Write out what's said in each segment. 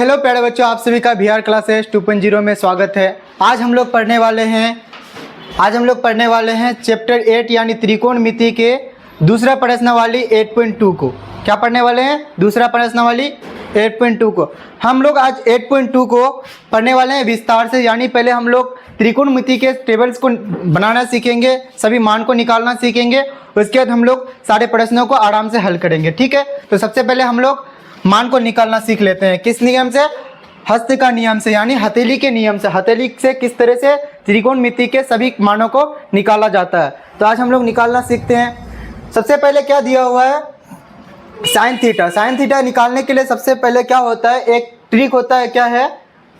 Hello प्यारे बच्चों, आप सभी का VR क्लासेस 2.0 में स्वागत है। आज हम लोग पढ़ने वाले हैं चैप्टर 8 यानी त्रिकोणमिति के दूसरा प्रश्नावली 8.2 को। क्या पढ़ने वाले हैं? दूसरा प्रश्नावली 8.2 को। हम लोग आज 8.2 को पढ़ने वाले हैं विस्तार से, यानी पहले हम लोग त्रिकोणमिति के टेबल्स को बनाना सीखेंगे, सभी मान को निकालना सीखेंगे। उसके बाद हम लोग सारे प्रश्नों को आराम से हल करेंगे। ठीक है, तो सबसे पहले हम लोग मान को निकालना सीख लेते हैं। किस नियम से? हस्त का नियम से, यानी हथेली के नियम से। हथेली से किस तरह से त्रिकोणमिति के सभी मानों को निकाला जाता है, तो आज हम लोग निकालना सीखते हैं। सबसे पहले क्या दिया हुआ है? Sine theta. साइन थीटा निकालने के लिए सबसे पहले क्या होता है, एक ट्रिक होता है। क्या है?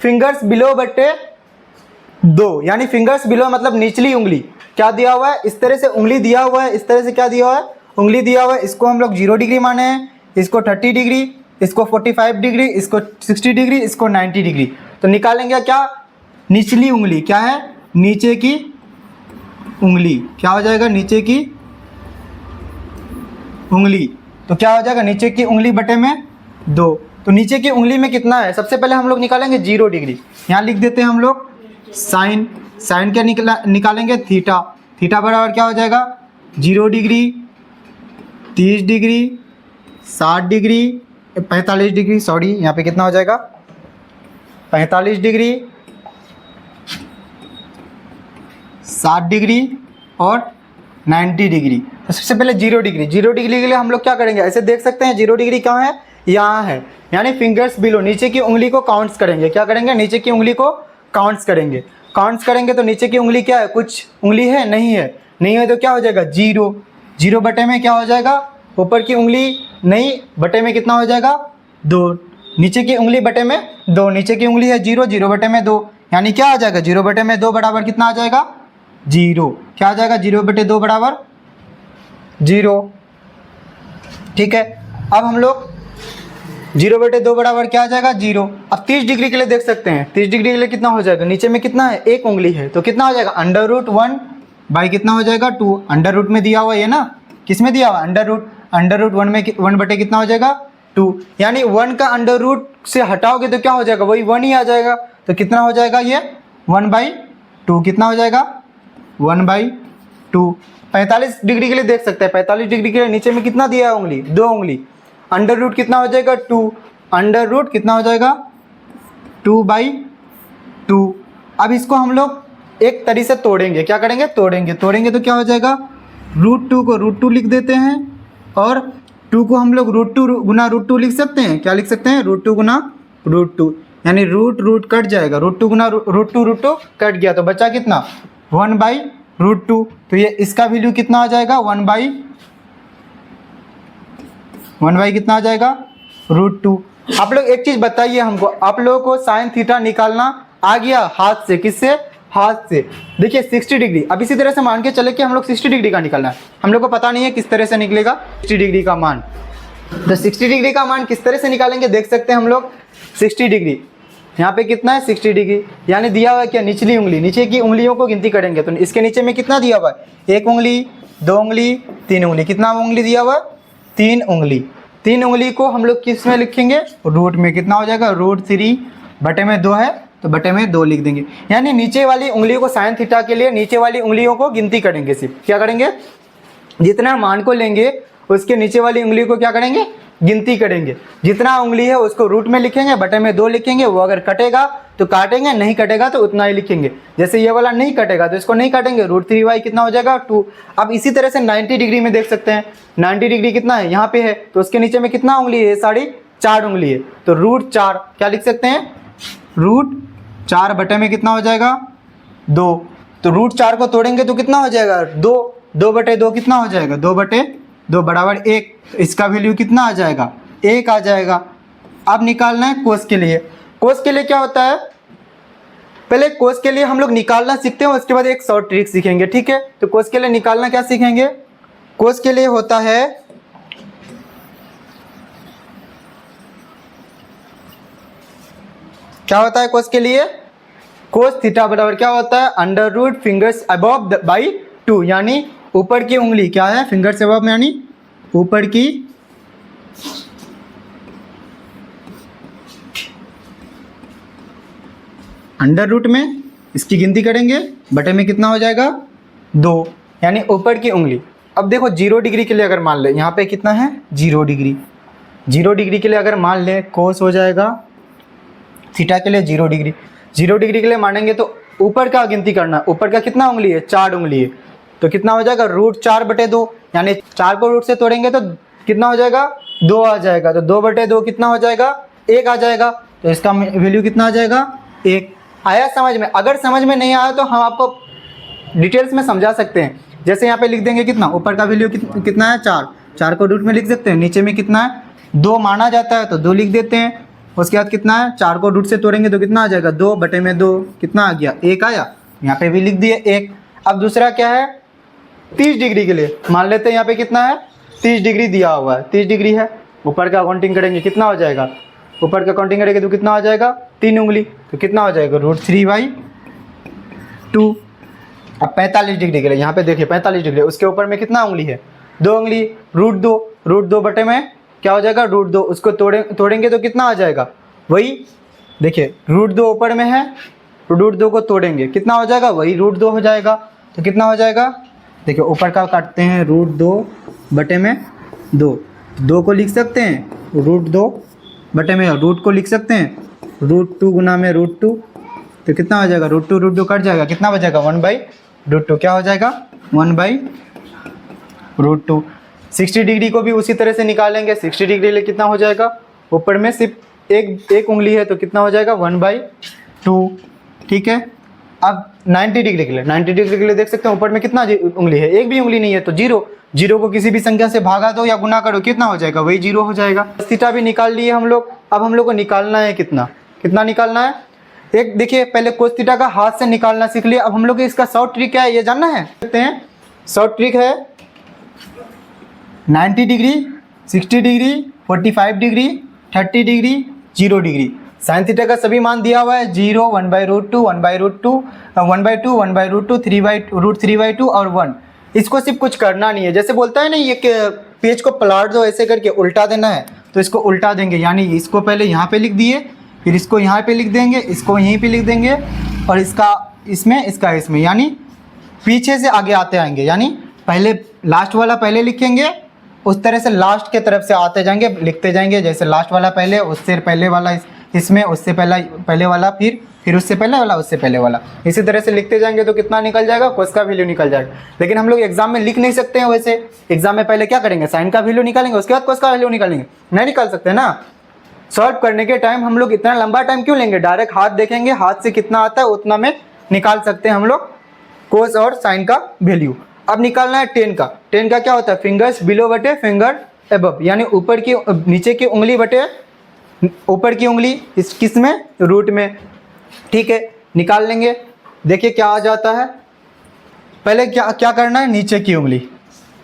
फिंगर्स बिलो बटे 2, यानी फिंगर्स बिलो मतलब निचली उंगली। क्या दिया हुआ है? इस तरह से उंगली दिया हुआ है। इस तरह से क्या दिया हुआ है? उंगली दिया हुआ है। इसको हम लोग 0 डिग्री माने हैं, इसको 30 डिग्री, इसको 45 डिग्री, इसको 60 डिग्री, इसको 90 डिग्री। तो निकालेंगे क्या? निचली उंगली। क्या है? नीचे की उंगली। क्या हो जाएगा? नीचे की उंगली। तो क्या हो जाएगा? नीचे की उंगली बटे में 2। तो नीचे की उंगली में कितना है? सबसे पहले हम लोग निकालेंगे 0 डिग्री। यहाँ लिख देते हैं हम लोग साइन। साइन क्या निकालेंगे? थीटा। थीटा बराबर क्या हो जाएगा? 0 degree, 30 degree, 60 degree, 45 degree, sorry यहाँ पे कितना हो जाएगा? 45 डिग्री, 60 डिग्री और 90 डिग्री। तो सबसे पहले 0 डिग्री। 0 डिग्री के लिए हम लोग क्या करेंगे? ऐसे देख सकते हैं 0 डिग्री कहाँ है? यहाँ है, यानी फिंगर्स बिलो, नीचे की उंगली को काउंट्स करेंगे। क्या करेंगे? नीचे की उंगली को काउंट्स करेंगे। काउंट्स करेंगे तो नीचे की उंगली क्या है? कुछ उंगली है? नहीं है। नहीं है तो क्या हो जाएगा? 0। 0 बटे में क्या हो जाएगा? ऊपर की उंगली नहीं, बटे में कितना हो जाएगा? 2। नीचे की उंगली बटे में 2। नीचे की उंगली है 0, 0 बटे में 2, यानी क्या आ जाएगा? 0 बटे में 2 बराबर कितना आ जाएगा? 0। क्या आ जाएगा? 0 बटे 2 बराबर 0। ठीक है, अब हम लोग 0 बटे 2 बराबर क्या आ जाएगा? 0। अब 30 डिग्री के लिए देख सकते हैं। 30 डिग्री के लिए कितना हो जाएगा? नीचे में कितना है? एक उंगली है, तो कितना हो जाएगा? √1 बाई कितना हो जाएगा? 2। अंडर रूट में दिया हुआ है ना, किस में दिया हुआ? अंडर रूट 1 में 1 बटे कितना हो जाएगा? 2। यानी 1 का अंडर रूट से हटाओगे तो क्या हो जाएगा? वही 1 ही आ जाएगा। तो कितना हो जाएगा ये? 1/2। कितना हो जाएगा? 1/2। 45 डिग्री के लिए देख सकते हैं। 45 डिग्री के लिए नीचे में कितना दिया है? उंगली, 2 उंगली। अंडर रूट कितना हो जाएगा? 2। अंडर रूट कितना हो जाएगा? 2/2। अब इसको हम लोग एक तरीके से तोड़ेंगे। क्या करेंगे? तोड़ेंगे तो क्या हो जाएगा? √2 को √2 लिख देते हैं, और 2 को हम लोग √2 गुना √2 लिख सकते हैं। क्या लिख सकते हैं? √2 गुना √2, यानी रूट कट जाएगा। √2 गुना √2 कट गया, तो बचा कितना? 1/√2। तो ये इसका वैल्यू कितना आ जाएगा? 1 कितना आ जाएगा? √2। आप लोग एक चीज़ बताइए हमको, आप लोगों को साइन थीटा निकालना आ गया हाथ से? किससे? हाथ से। देखिए 60 डिग्री, अब इसी तरह से मान के चले कि हम लोग 60 डिग्री का निकालना है। हम लोग को पता नहीं है किस तरह से निकलेगा 60 डिग्री का मान। तो 60 डिग्री का मान किस तरह से निकालेंगे? देख सकते हैं हम लोग 60 डिग्री, यहाँ पे कितना है? 60 डिग्री, यानी दिया हुआ है क्या? निचली उंगली। नीचे की उंगलियों को गिनती करेंगे तो इसके नीचे में कितना दिया हुआ है? 1 उंगली, 2 उंगली, 3 उंगली। कितना उंगली दिया हुआ है? 3 उंगली। 3 उंगली को हम लोग किस में लिखेंगे? रूट में। कितना हो जाएगा? √3 बटे में 2 है, तो बटे में 2 लिख देंगे। यानी नीचे वाली उंगलियों को साइन थीटा के लिए नीचे वाली उंगलियों को गिनती करेंगे। सिर्फ क्या करेंगे? जितना मान को लेंगे उसके नीचे वाली उंगली को क्या करेंगे? गिनती करेंगे। जितना उंगली है उसको रूट में लिखेंगे, बटे में 2 लिखेंगे। वो अगर कटेगा तो काटेंगे, नहीं कटेगा तो उतना ही लिखेंगे। जैसे ये वाला नहीं कटेगा तो इसको नहीं काटेंगे, √3 कितना हो जाएगा? 2। अब इसी तरह से 90 डिग्री में देख सकते हैं। 90 डिग्री कितना है? यहाँ पे है, तो उसके नीचे में कितना उंगली है? 4.5 उंगली है, तो √4 क्या लिख सकते हैं? √4 बटे में कितना हो जाएगा? 2। तो √4 को तोड़ेंगे तो कितना हो जाएगा? 2। 2 बटे 2 कितना हो जाएगा? 2 बटे 2 बराबर 1। इसका वैल्यू कितना आ जाएगा? 1 आ जाएगा। अब निकालना है कोस के लिए। कोस के लिए क्या होता है? पहले कोस के लिए हम लोग निकालना सीखते हैं, उसके बाद एक शॉर्ट ट्रिक सीखेंगे। ठीक है, तो कोस के लिए निकालना क्या सीखेंगे? कोस के लिए होता है, क्या होता है कोस के लिए? कोस थीटा बराबर क्या होता है? Under root fingers above by 2, यानी ऊपर की उंगली क्या है? फिंगर्स अबव में, यानी ऊपर की अंडर रूट में इसकी गिनती करेंगे, बटे में कितना हो जाएगा 2, यानी ऊपर की उंगली। अब देखो 0 डिग्री के लिए अगर मान ले, यहाँ पे कितना है 0 डिग्री, 0 डिग्री के लिए अगर मान ले कोस हो जाएगा थीटा के लिए 0 डिग्री, 0 डिग्री के लिए मानेंगे तो ऊपर का गिनती करना, ऊपर का कितना उंगली है 4 उंगली है, तो कितना हो जाएगा √4/2, यानी 4 को रूट से तोड़ेंगे तो कितना हो जाएगा 2 आ जाएगा, तो 2/2 कितना हो जाएगा 1 आ जाएगा, तो इसका वैल्यू कितना आ जाएगा 1। आया समझ में? अगर समझ में नहीं आया तो हम आपको डिटेल्स में समझा सकते हैं। जैसे यहाँ पे लिख देंगे कितना, ऊपर का वैल्यू कितना है 4, 4 को रूट में लिख सकते हैं, नीचे में कितना है 2 माना जाता है तो 2 लिख देते हैं। उसके बाद कितना है 4 को रूट से तोड़ेंगे तो कितना आ जाएगा 2/2, कितना आ गया 1 आया, यहाँ पे भी लिख दिए 1। अब दूसरा क्या है 30 डिग्री के लिए मान लेते हैं, यहाँ पे कितना है 30 डिग्री दिया हुआ है, 30 डिग्री है, ऊपर का काउंटिंग करेंगे कितना हो जाएगा, ऊपर का काउंटिंग करेंगे तो कितना हो जाएगा 3 उंगली, तो कितना हो जाएगा √3/2। अब 45 डिग्री के लिए यहाँ पे देखिए 45 डिग्री, उसके ऊपर में कितना उंगली है 2 उंगली, √2 बटे में क्या हो जाएगा √2, उसको तोड़ेंगे तो कितना आ जाएगा, वही देखिए √2 ऊपर में है, √2 को तोड़ेंगे कितना हो जाएगा वही √2 हो जाएगा, तो कितना हो जाएगा देखिए ऊपर का काटते हैं √2/2, 2 को लिख सकते हैं √2 बटे में, रूट को लिख सकते हैं √2 गुना में √2, तो कितना हो जाएगा √2 कट जाएगा, कितना बचेगा 1/√2, क्या हो जाएगा 1/√2। 60 डिग्री को भी उसी तरह से निकालेंगे, 60 डिग्री के लिए कितना हो जाएगा, ऊपर में सिर्फ एक उंगली है तो कितना हो जाएगा 1/2, ठीक है। अब 90 डिग्री के लिए, 90 डिग्री के लिए देख सकते हैं ऊपर में कितना उंगली है, एक भी उंगली नहीं है तो 0, 0 को किसी भी संख्या से भागा दो या गुना करो कितना हो जाएगा वही 0 हो जाएगा। थीटा भी निकाल लिए हम लोग। अब हम लोग को निकालना है कितना निकालना है, एक देखिए पहले कोस थीटा का हाथ से निकालना सीख लिया, अब हम लोग इसका शॉर्ट ट्रिक क्या है ये जानना है, देखते हैं। शॉर्ट ट्रिक है 90 degree, 60 degree, 45 degree, 30 degree, 0 degree. Sine theta का सभी मान दिया हुआ है 0, 1/√2, 1/√2, 1/2, 1/√2, 3/2 और 1। इसको सिर्फ कुछ करना नहीं है, जैसे बोलता है ना ये पेज को पलट दो ऐसे करके उल्टा देना है, तो इसको उल्टा देंगे, यानी इसको पहले यहाँ पे लिख दिए, फिर इसको यहाँ पे लिख देंगे, इसको यहीं पे लिख देंगे और इसका इसमें, यानी पीछे से आगे आते आएंगे, यानी पहले लास्ट वाला पहले लिखेंगे, उस तरह से लास्ट के तरफ से आते जाएंगे, लिखते जाएंगे, जैसे लास्ट वाला पहले, उससे पहले वाला इसमें, उससे पहले वाला, फिर उससे पहले वाला, उससे पहले वाला, इसी तरह से लिखते जाएंगे तो कितना निकल जाएगा कोस का वैल्यू निकल जाएगा। लेकिन हम लोग एग्जाम में लिख नहीं सकते हैं वैसे, एग्जाम में पहले क्या करेंगे साइन का वैल्यू निकालेंगे, उसके बाद कोस का वैल्यू निकालेंगे, नहीं निकाल सकते ना। सॉल्व करने के टाइम हम लोग इतना लंबा टाइम क्यों लेंगे, डायरेक्ट हाथ देखेंगे, हाथ से कितना आता है उतना में निकाल सकते हैं हम लोग कोस और साइन का वैल्यू। अब निकालना है 10 का। 10 का क्या होता है फिंगर्स बिलो बटे फिंगर अबव, यानी ऊपर की नीचे की उंगली बटे ऊपर की उंगली, इस किस में रूट में, ठीक है निकाल लेंगे। देखिए क्या आ जाता है, पहले क्या करना है नीचे की उंगली,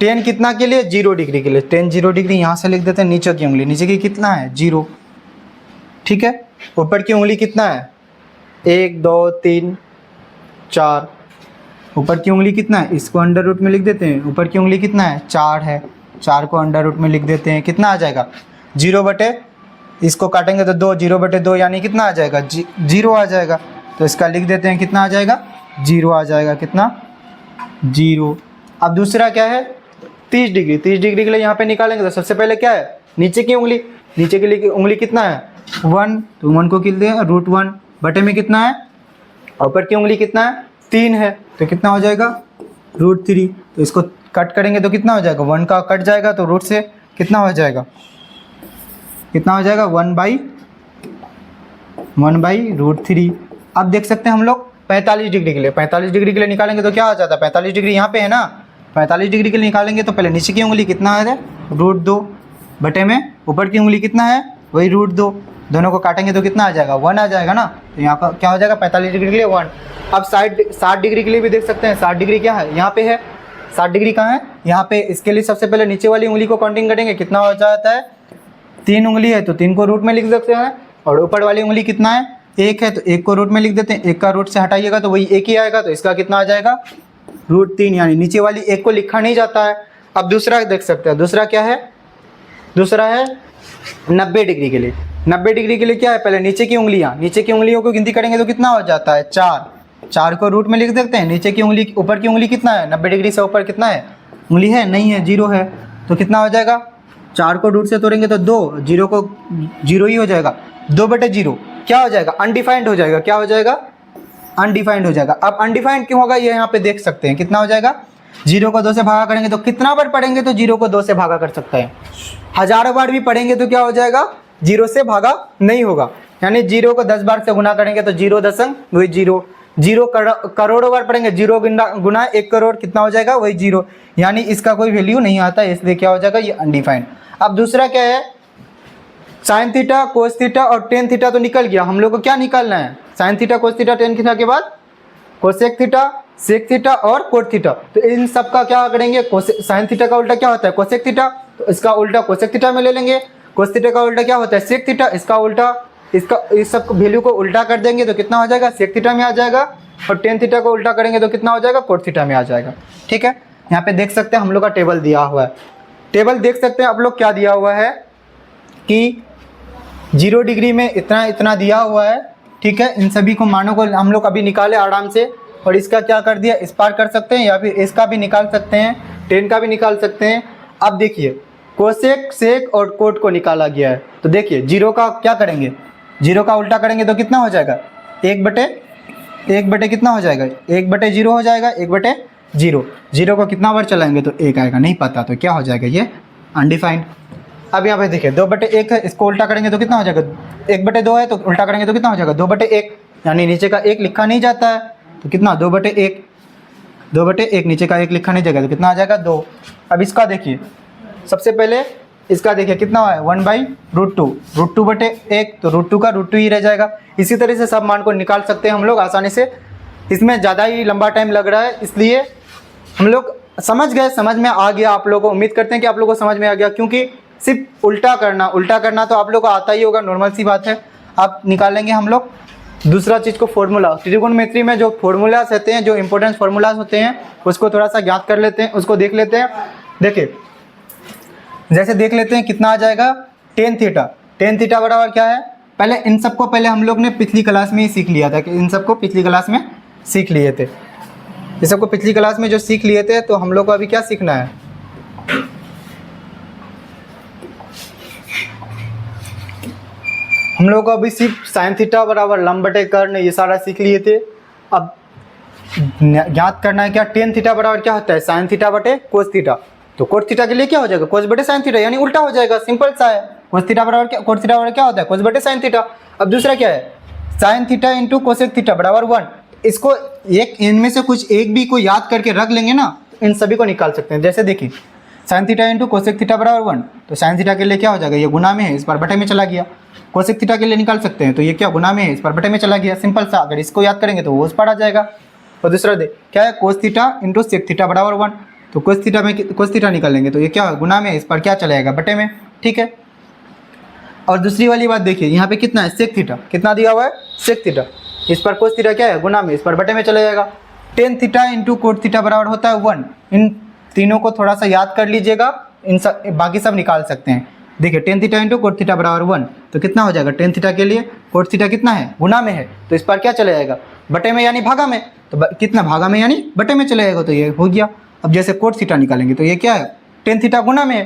10 कितना के लिए 0 डिग्री के लिए, 10 0 डिग्री यहाँ से लिख देते हैं, नीचे की उंगली, नीचे की कितना है 0, ठीक है। ऊपर की उंगली कितना है 1 2 3 4, ऊपर की उंगली कितना है, इसको अंडर रूट में लिख देते हैं, ऊपर की उंगली कितना है 4 है, 4 को अंडर रूट में लिख देते हैं, कितना आ जाएगा 0 बटे, इसको काटेंगे तो 2, 0/2 यानी कितना आ जाएगा 0 आ जाएगा, तो इसका लिख देते हैं कितना आ जाएगा 0 आ जाएगा, कितना 0। अब दूसरा क्या है 30 डिग्री, 30 डिग्री के लिए यहाँ पे निकालेंगे तो सबसे पहले क्या है नीचे की उंगली, नीचे की उंगली कितना है 1, तो 1 को किल दें √1 बटे में कितना है, ऊपर की उंगली कितना है 3 है, तो कितना हो जाएगा √3, तो इसको कट करेंगे तो कितना हो जाएगा 1 का कट जाएगा, तो रूट से कितना हो जाएगा 1/√3। अब देख सकते हैं हम लोग 45 डिग्री के लिए, 45 डिग्री के लिए निकालेंगे तो क्या हो जाता है 45 डिग्री यहाँ पे है ना, 45 डिग्री के लिए निकालेंगे तो पहले नीचे की उंगली कितना है √2 बटे में ऊपर की उंगली कितना है वही √2, दोनों को काटेंगे तो कितना आ जाएगा 1 आ जाएगा ना, तो यहाँ का क्या हो जाएगा 45 डिग्री के लिए 1। अब 60 डिग्री के लिए भी देख सकते हैं, 60 डिग्री क्या है यहाँ पे है, 60 डिग्री कहाँ है यहाँ पे, इसके लिए सबसे पहले नीचे वाली उंगली को काउंटिंग करेंगे, कितना हो जाता है 3 उंगली है तो 3 को रूट में लिख सकते हैं, और ऊपर वाली उंगली कितना है 1 है तो 1 को रूट में लिख देते हैं, 1 का रूट से हटाइएगा तो वही 1 ही आएगा, तो इसका कितना आ जाएगा √3, यानी नीचे वाली 1 को लिखा नहीं जाता है। अब दूसरा देख सकते हैं, दूसरा क्या है, दूसरा है 90 डिग्री के लिए। 90 डिग्री के लिए क्या है, पहले नीचे की उंगलियों को गिनती करेंगे तो कितना हो जाता है 4 को रूट में लिख सकते हैं। नीचे की उंगली, ऊपर की उंगली कितना है, 90 डिग्री से ऊपर कितना है उंगली है, नहीं है, 0 है। तो कितना हो जाएगा, 4 को रूट से तोड़ेंगे तो 2, 0 को 0 ही हो जाएगा, 2/0 क्या हो जाएगा, अनडिफाइंड हो जाएगा। क्या हो जाएगा, अनडिफाइंड हो जाएगा। अब अनडिफाइंड क्यों होगा ये यहाँ पे देख सकते हैं, कितना हो जाएगा, 0 को 2 से भागा करेंगे तो कितना बार पढ़ेंगे तो 0 को 2 से भागा कर सकते हैं। हजारों बार भी पढ़ेंगे तो क्या हो जाएगा, 0 से भागा नहीं होगा। यानी 0 को 10 बार से गुना करेंगे तो 0 वही 0, 0 करोड़ों बार पढ़ेंगे, 0 गुना 1 करोड़ कितना हो जाएगा, वही 0। यानी इसका कोई वैल्यू नहीं आता है, इसलिए क्या हो जाएगा, ये अनडिफाइंड। अब दूसरा क्या है, साइन थीटा, कोस थीटा और टेन थीटा तो निकल गया। हम लोग को क्या निकालना है, sine theta, cos theta, tan theta के बाद कोसेक थीटा, सेक थीटा और कोट थीटा। तो इन सब का क्या करेंगे, साइन थीटा का उल्टा क्या होता है, कोसेक थीटा, तो इसका उल्टा कोसेक थीटा में ले लेंगे। कोस थीटा का उल्टा क्या होता है, सेक थीटा, इसका उल्टा, इसका इस सब वैल्यू को उल्टा कर देंगे तो कितना हो जाएगा, सेक थीटा में आ जाएगा। और टेन थीटा को उल्टा करेंगे तो कितना हो जाएगा, कोट थीटा में आ जाएगा। ठीक है, यहाँ पे देख सकते हैं हम लोग का टेबल दिया हुआ है। टेबल देख सकते हैं आप लोग क्या दिया हुआ है कि 0 डिग्री में इतना इतना दिया हुआ है। ठीक है, इन सभी को मानों को हम लोग अभी निकाले आराम से, और इसका क्या कर दिया, इस पार कर सकते हैं या फिर इसका भी निकाल सकते हैं, टेन का भी निकाल सकते हैं। अब देखिए कोसेक, सेक और कोट को निकाला गया है, तो देखिए 0 का क्या करेंगे, 0 का उल्टा करेंगे तो कितना हो जाएगा, 1 बटे कितना हो जाएगा, 1/0 हो जाएगा, 1/0। 0 को कितना बार चलाएंगे तो 1 आएगा, नहीं पता तो क्या हो जाएगा, ये अनडिफाइंड। अब यहाँ पे देखिए 2/1 है, इसको उल्टा करेंगे तो कितना हो जाएगा, 1/2 है तो उल्टा करेंगे तो कितना हो जाएगा, 2/1। यानी नीचे का 1 लिखा नहीं जाता है तो कितना, 2/1, 2/1, नीचे का 1 लिखा नहीं जाएगा तो कितना आ जाएगा, 2। अब इसका देखिए, सबसे पहले इसका देखिए कितना है, 1/√2, √2/1, तो √2 का √2 ही रह जाएगा। इसी तरह से सब मान को निकाल सकते हैं हम लोग आसानी से। इसमें ज़्यादा ही लंबा टाइम लग रहा है, इसलिए हम लोग समझ गए, समझ में आ गया आप लोगों को। उम्मीद करते हैं कि आप लोगों को समझ में आ गया, क्योंकि सिर्फ उल्टा करना तो आप लोग को आता ही होगा, नॉर्मल सी बात है। अब निकालेंगे हम लोग दूसरा चीज़ को, फॉर्मूला। त्रिकोणमिति में जो फॉर्मूलाज होते हैं, जो इंपॉर्टेंट फॉर्मूलाज होते हैं, उसको थोड़ा सा ज्ञात कर लेते हैं, उसको देख लेते हैं। देखिए जैसे देख लेते हैं कितना आ जाएगा, टेन थीटा बराबर क्या है, पहले इन सबको पहले हम लोग ने पिछली क्लास में ही सीख लिया था, कि इन सबको पिछली क्लास में सीख लिए थे, ये सबको पिछली क्लास में जो सीख लिए थे। तो हम लोग को अभी क्या सीखना है, हम लोग को अभी सिर्फ साइन थीटा बराबर लंब बटे कर्ण ये सारा सीख लिए थे। अब ज्ञात करना है क्या, टेन थीटा बराबर क्या होता है, साइन थीटा बटे कोस थीटा। तो कोस थीटा के लिए क्या हो जाएगा, कोस बटे साइन थीटा, यानी उल्टा हो जाएगा, सिंपल सा है। कोस थीटा बराबर क्या, कोस थीटा बराबर क्या होता है, कोस बटे साइन थीटा। अब दूसरा क्या है, sine theta into cosec theta बराबर 1। इसको एक इनमें से कुछ एक भी को याद करके रख लेंगे ना, इन सभी को निकाल सकते हैं। जैसे देखिए sine theta into cosec theta बराबर 1, तो साइन थीटा के लिए क्या हो जाएगा, ये गुना में है, इस पर बटे में चला गया। कोसेक थीटा के लिए निकाल सकते हैं, तो ये क्या गुना में है, इस पर बटे में चला गया, सिंपल सा। अगर इसको याद करेंगे तो वो उस पर आ जाएगा। और दूसरा दे क्या है, cos theta into sec theta बराबर 1, तो कोस थीटा में कोस थीटा निकालेंगे तो ये क्या गुना में है, इस पर क्या चलेगा, बटे में। ठीक है, और दूसरी वाली बात देखिए, यहाँ पे कितना है, सेक थीटा, कितना दिया हुआ है, सेक थीटा, इस पर कोस थीटा क्या है, गुना में, इस पर बटे में चला जाएगा। Tan theta into cot theta बराबर होता है 1। इन तीनों को थोड़ा सा याद कर लीजिएगा, इन सब बाकी सब निकाल सकते हैं। देखिए tan theta into cot theta बराबर 1, तो कितना हो जाएगा, टेन थीटा के लिए कोट थीटा कितना है, गुना में है, तो इस पर क्या चला जाएगा, बटे में यानी भागा में। तो कितना भागा में यानी बटे में चला जाएगा, तो ये हो गया। अब जैसे कोट थीटा निकालेंगे तो ये क्या है, टेन थीटा गुना में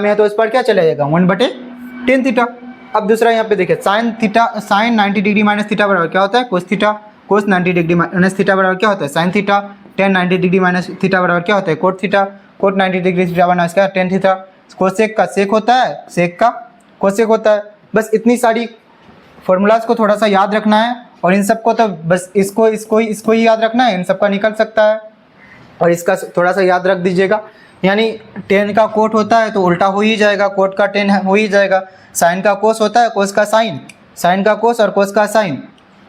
है तो इस पर क्या चला जाएगा, 1/10 थीटा। अब दूसरा यहाँ पे देखिए sine theta, sine 90 degree minus theta बराबर क्या होता है, cos theta. Cos 90 degree minus theta बराबर क्या होता है, sine theta. Tan 90 degree minus theta बराबर क्या होता है, cot theta. Cot 90 degree theta minus क्या, टेन थीटा। कोसेक का सेक होता है, सेक का कोसेक होता है। बस इतनी सारी फॉर्मूलाज को थोड़ा सा याद रखना है, और इन सबको तो बस इसको ही याद रखना है, इन सबका निकल सकता है। और इसका थोड़ा सा याद रख दीजिएगा, यानी टेन का कोट होता है तो उल्टा हो ही जाएगा, कोट का टेन हो ही जाएगा। साइन का कोस होता है, कोस का साइन, साइन का कोस और कोस का साइन।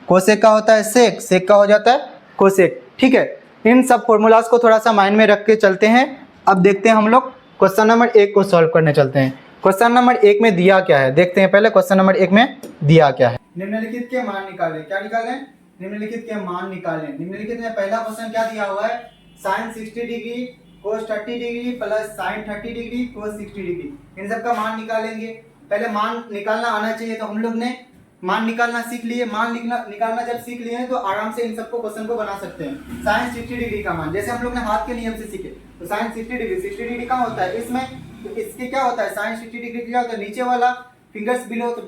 कोसेक का होता है सेक, सेक का हो जाता है कोसेक। ठीक है, इन सब फॉर्मूलाज को थोड़ा सा माइंड में रख के चलते हैं। अब देखते हैं हम लोग क्वेश्चन नंबर 1 को सॉल्व करने चलते हैं। क्वेश्चन नंबर 1 में दिया क्या है, देखते हैं पहले क्वेश्चन नंबर 1 में दिया क्या है। निम्नलिखित के मान निकालें, क्या निकालें, निम्नलिखित के मान निकालें। निम्नलिखित में पहला क्वेश्चन क्या दिया हुआ है, sine 60 degree cos 30 degree plus sine 30 degree cos 60 degree, इन सब का मान निकालेंगे। पहले मान निकालना आना चाहिए। तो हम लोग ने मान निकालना सीख लिए। मान निकालना जब सीख लिए हैं तो आराम से इन सबको क्वेश्चन को बना सकते हैं। साइन 60 डिग्री का मान जैसे हम लोग ने हाथ के नियम से सीखे, तो साइन 60 डिग्री कहाँ होता है इसमें, तो इसके क्या होता है साइन 60 डिग्री क्या होता है, नीचे वाला फिंगर्स बिलो, तो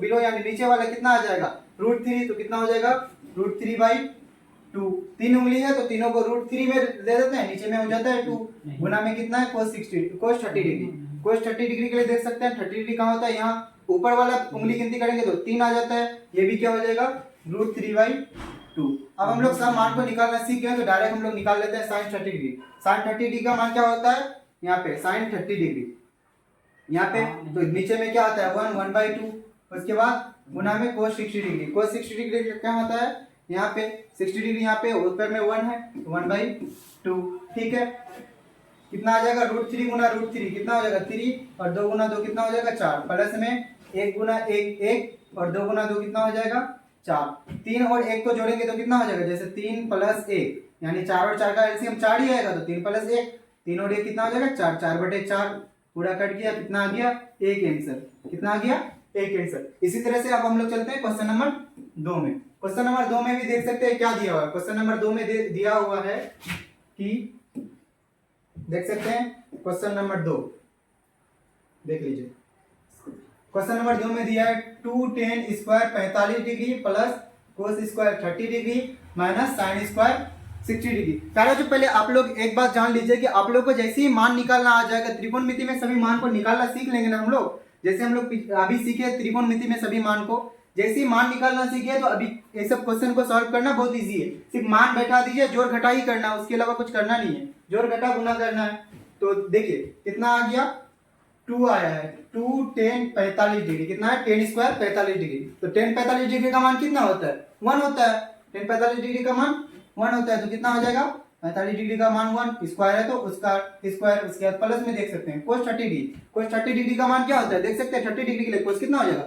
बिलो यानी नीचे वाला कितना आ जाएगा √3, तो कितना हो जाएगा √3/2। 3 उंगली है तो तीनों को √3 में दे देते हैं, नीचे में हो जाता है 2, गुना में कितना है cos 30 डिग्री। cos 30 डिग्री के लिए देख सकते हैं 30 डिग्री कहाँ होता है, यहाँ ऊपर वाला उंगली गिनती करेंगे तो 3 आ जाता है, ये भी क्या हो जाएगा √3/2। अब हम लोग सब मान को निकालना सीख गए तो डायरेक्ट हम लोग निकाल लेते हैं साइन 30 डिग्री। साइन 30 डिग्री का मान क्या होता है, यहाँ पे साइन 30 डिग्री, यहाँ पे तो नीचे में क्या आता है 1/2, उसके बाद गुना में cos 60 डिग्री। cos 60 डिग्री क्या होता है, यहाँ पे 60 डिग्री, यहाँ पे ऊपर में 1 है 1/2, ठीक है। कितना आ जाएगा √3 गुना √3 कितना हो जाएगा 3, और 2 गुना 2 कितना हो जाएगा 4, प्लस में 1 गुना 1 1, और 2 गुना 2 कितना हो जाएगा 4। 3 और 1 को जोड़ेंगे तो कितना हो जाएगा, जैसे 3 + 1 यानी 4 और 4 का एलसीएम 4 ही आएगा, तो 3 + 1, 3 और 1 कितना हो जाएगा 4, 4/4 पूरा कट गया, कितना आ गया 1 आंसर, कितना आ गया 1 आंसर। इसी तरह से अब हम लोग चलते हैं क्वेश्चन नंबर 2 में। क्वेश्चन नंबर 2 में भी देख सकते हैं क्या दिया हुआ है। क्वेश्चन नंबर 2 में दिया हुआ है कि देख सकते हैं क्वेश्चन नंबर 2 देख लीजिए। क्वेश्चन नंबर 2 में दिया है 2 tan square 45 degree plus cos square 30 degree minus sin square 60 degree. पहले आप लोग एक बात जान लीजिए कि आप लोग को जैसे ही मान निकालना आ जाएगा, त्रिकोणमिति में सभी मान को निकालना सीख लेंगे ना हम लोग, जैसे हम लोग अभी सीखे त्रिकोणमिति में सभी मान को, जैसे ही मान निकालना सीखे तो अभी ये सब क्वेश्चन को सॉल्व करना बहुत इजी है। सिर्फ मान बैठा दीजिए, जोड़ घटा ही करना है, उसके अलावा कुछ करना नहीं है, जोड़ घटा गुना करना है। तो देखिए कितना आ गया 2 आया है, 2 tan 45 डिग्री कितना है tan स्क्वायर 45 डिग्री, तो tan 45 डिग्री का मान कितना होता है 1 होता है, tan 45 डिग्री का मान 1 होता है, तो कितना हो जाएगा 45 डिग्री का मान 1, स्क्वायर है तो उसका स्क्वायर, उसके बाद प्लस में देख सकते हैं cos 30 डिग्री। cos 30 डिग्री का मान क्या होता है देख सकते हैं, 30 डिग्री के लिए cos कितना हो जाएगा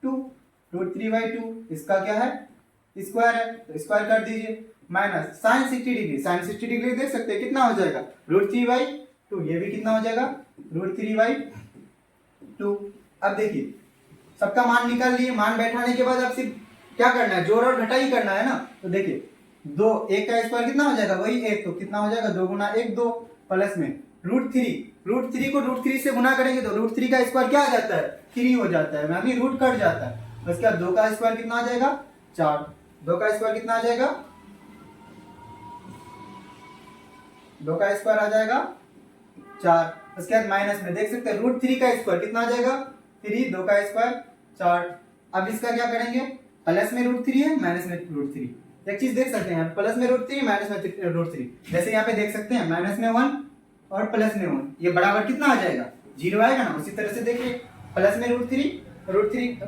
√3/2, इसका क्या है स्क्वायर है तो स्क्वायर कर दीजिए, minus sin 60 degree, sin 60 degree देख सकते हैं कितना हो जाएगा √3/2, ये भी कितना हो जाएगा √3/2। अब देखिए सबका मान निकाल लिए, मान बैठाने के बाद अब सिर्फ क्या करना है, जोड़ और घटा ही करना है ना। तो देखिए 2 1 का स्क्वायर कितना हो जाएगा वही 1, तो कितना हो जाएगा 2 गुना 1 2, प्लस में √3 को √3 से गुना करेंगे तो √3 का स्क्वायर क्या आ जाता है 3 हो जाता है, अभी रूट कट जाता है। उसके बाद 2 का स्क्वायर कितना आ जाएगा 4, 2 का स्क्वायर कितना आ जाएगा 2 का स्क्वायर आ जाएगा 4, उसके बाद माइनस में देख सकते हैं √3 का स्क्वायर कितना आ जाएगा 3, 2 का स्क्वायर 4। अब इसका क्या करेंगे, प्लस में √3 है माइनस में √3, एक चीज देख सकते हैं प्लस में √3 माइनस में √3, जैसे यहाँ पे देख सकते हैं माइनस में 1 और प्लस में 1, ये बराबर कितना आ जाएगा 0 आएगा ना। उसी तरह से देखिए प्लस में √3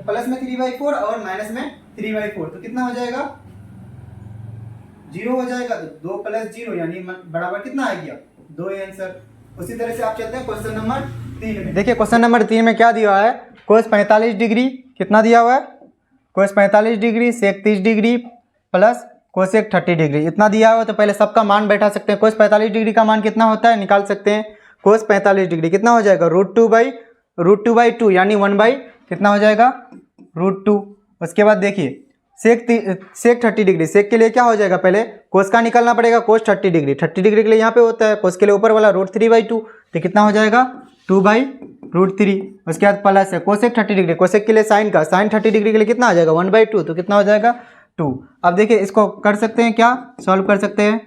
प्लस में 3/4 और माइनस में 3/4, तो कितना हो जाएगा 0 हो जाएगा, तो 2 + 0 यानी बराबर कितना आ गया 2 आंसर। उसी तरह से आप चलते हैं क्वेश्चन नंबर 3 में। देखिए क्वेश्चन नंबर 3 में क्या दिया हुआ है, cos 45 डिग्री कितना दिया हुआ है, cos 45 degree sec 30 degree plus cosec 30 degree इतना दिया हुआ है। तो पहले सबका मान बैठा सकते हैं। cos 45 डिग्री का मान कितना होता है निकाल सकते हैं, cos 45 डिग्री कितना हो जाएगा √2/2 यानी 1/ कितना हो जाएगा √2। उसके बाद देखिए sec 30 डिग्री, सेक के लिए क्या हो जाएगा पहले cos का निकालना पड़ेगा, cos 30 डिग्री, 30 डिग्री के लिए यहाँ पे होता है, cos के लिए ऊपर वाला √3/2, तो कितना हो जाएगा 2/√3। उसके बाद प्लस है cosec 30 डिग्री, cosec के लिए साइन का, साइन 30 डिग्री के लिए कितना आ जाएगा 1/2, तो कितना हो जाएगा 2। अब देखिए इसको कर सकते हैं क्या, सॉल्व कर सकते हैं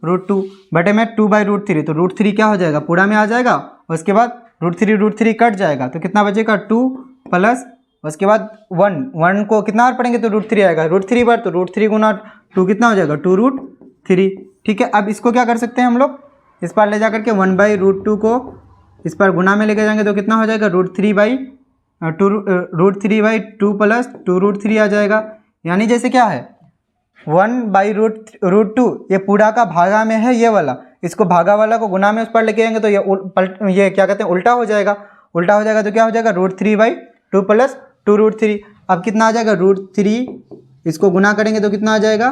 √2 बटे में 2/√3, तो √3 क्या हो जाएगा पूरा में आ जाएगा, उसके बाद √3 कट जाएगा तो कितना बचेगा 2 प्लस उसके बाद 1 को कितना बार पढ़ेंगे तो √3 आएगा, √3 बार, तो √3 गुना 2 कितना हो जाएगा 2√3। ठीक है, अब इसको क्या कर सकते हैं हम लोग, इस पर ले जाकर के 1/√2 को इस पर गुना में लेके जाएंगे तो कितना हो जाएगा √3/2 प्लस 2√3 आ जाएगा। यानी जैसे क्या है 1/√2 ये पूरा का भागा में है, ये वाला इसको भागा वाला को गुना में उस पर लेके आएंगे तो ये क्या कहते हैं उल्टा हो जाएगा, उल्टा हो जाएगा तो क्या हो जाएगा √3/2 प्लस 2√3। अब कितना आ जाएगा √3, इसको गुना करेंगे तो कितना आ जाएगा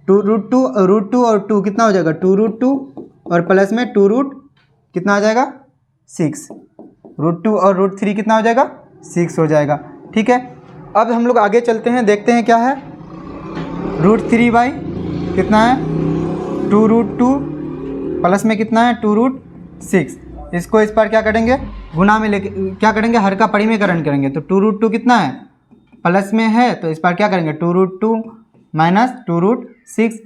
√2 और 2 कितना हो जाएगा 2√2 और प्लस में 2 कितना आ जाएगा 6। √2 और √3 कितना हो जाएगा 6 हो जाएगा। ठीक है, अब हम लोग आगे चलते हैं, देखते हैं क्या है। √3 बाई कितना है 2√2 प्लस में कितना है 2√6। इसको इस पर क्या करेंगे गुना में लेके क्या करेंगे हर का परिमेयकरण करेंगे। तो 2√2 कितना है प्लस में है, तो इस पर क्या करेंगे 2√2 माइनस 2√6।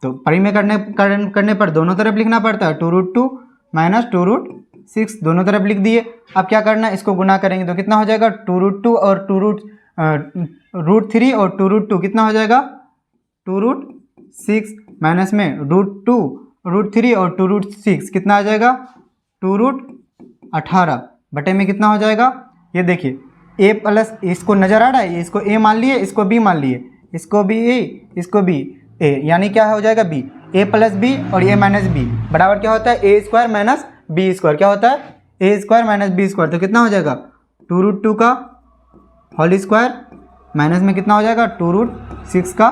तो परिमेयकरण करने पर दोनों तरफ लिखना पड़ता है, 2√2 माइनस 2√6 दोनों तरफ लिख दिए। अब क्या करना है, इसको गुना करेंगे तो कितना हो जाएगा 2√2 और √3 और 2√2 कितना हो जाएगा 2√6 माइनस में √2 √3 और 2√6 कितना आ जाएगा 2√18 बटे में कितना हो जाएगा। ये देखिए a प्लस, इसको नज़र आ रहा है, इसको a मान लिए, इसको b मान लिए, इसको भी a, इसको भी a, यानी क्या हो जाएगा b, a प्लस b और a माइनस b बराबर क्या होता है a square minus b square. क्या होता है a square minus b square. तो कितना हो जाएगा 2√2 का होल स्क्वायर माइनस में कितना हो जाएगा 2√6 का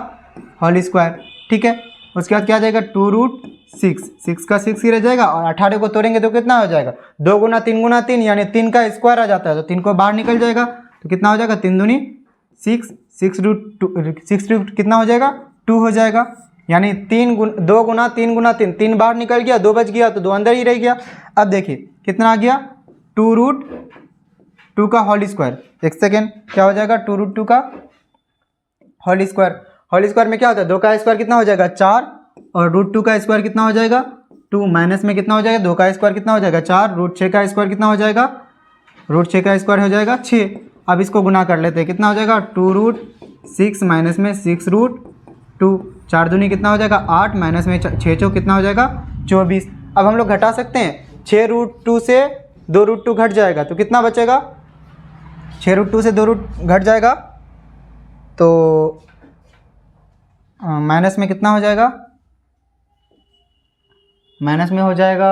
होल स्क्वायर। ठीक है, उसके बाद क्या आ जाएगा 2√6, 6 का 6 ही रह जाएगा और 18 को तोड़ेंगे तो कितना हो जाएगा 2 गुना 3 गुना 3 यानी 3 का स्क्वायर आ जाता है, तो 3 को बाहर निकल जाएगा तो कितना हो जाएगा 3 दूनी 6, 6 रूट कितना हो जाएगा 2 हो जाएगा, यानी 2 गुना 3 गुना 3, 3 बाहर निकल गया, 2 बच गया तो 2 अंदर ही रह गया। अब देखिए कितना आ गया 2√2 का होल स्क्वायर। एक सेकेंड, क्या हो जाएगा 2√2 का होल स्क्वायर। होल स्क्वायर में क्या होता है 2 का स्क्वायर कितना हो जाएगा 4 और √2 का स्क्वायर कितना हो जाएगा 2 माइनस में कितना हो जाएगा 2 का स्क्वायर कितना हो जाएगा 4, √6 का स्क्वायर कितना हो जाएगा √6 का स्क्वायर हो जाएगा 6। अब इसको गुना कर लेते हैं, कितना हो जाएगा 2√6 माइनस में 6√2, 4 दूनी कितना हो जाएगा 8 माइनस में 6 चौक कितना हो जाएगा 24। अब हम लोग घटा सकते हैं, 6√2 से 2√2 घट जाएगा तो कितना बचेगा 6√2 से 2 घट जाएगा तो माइनस में कितना हो जाएगा, माइनस में हो जाएगा